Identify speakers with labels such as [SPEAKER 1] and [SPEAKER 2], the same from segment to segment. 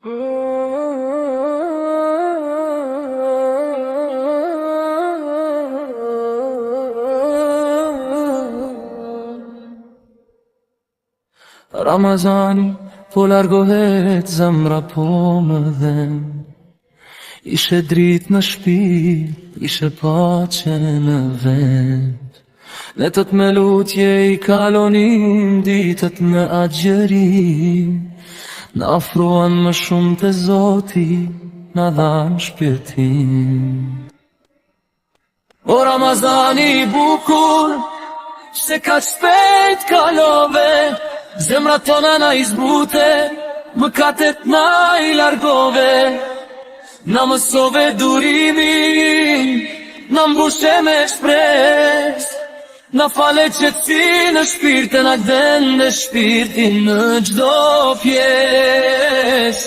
[SPEAKER 1] Ramazani po largohet, zemra po më dhen. Ishe dritë në shpi, ishe pace në vend. Letët me lutje i kalonin, ditët me agjeri. Në afruan më shumë të Zoti, në dhanë shpirtin. O Ramazani i bukur, se ka shpejt kalove, zemra tona na izbute, mëkatet na i largove. Na mësove durimin, na mbushe me shpres, na fale qetësi në shpirte, na gden dhe shpirtin në gjdo pjes.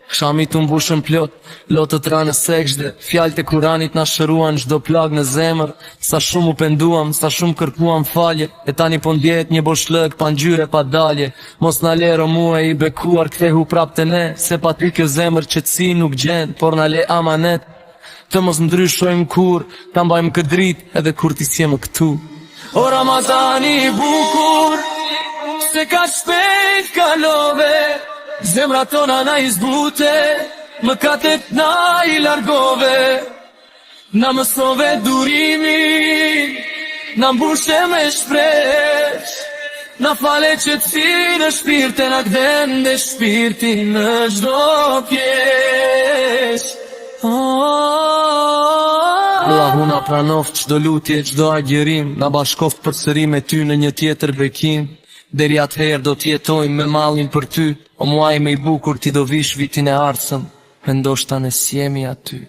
[SPEAKER 1] Shami të mbushën plot, lotët ranë sekshde, fjallë të Kuranit na shëruan gjdo plag në zemër. Sa shumë u penduam, sa shumë kërkuam falje, e tani po ndjet një boshlëk pa ngjyre pa dalje. Mos na lero mua i bekuar kthehu prap të ne, se pa ty kjo zemër qetësi nuk gjen, por na le amanet. Të mos ndryshojmë kur, ta mbajmë këtë dritë edhe kur ti s'jemë këtu. O Ramazani i bukur, se ka shpejt kalove, zemra tona na izbute, mëkatet na i largove. Na mësove durimin, na mbushe me shpres, na fale qetësi në shpirte, na gden dhe shpirtin në gjdo pjes. Allahu na pranoft çdo lutje, çdo agjerim, na bashkoft përsëri me ty në një tjetër bekim. Deri atëherë do t'jetojmë me mallin për ty, o muaj me i bukur ti do vish vitin e ardhshëm, me ndoshta ne s'jemi aty.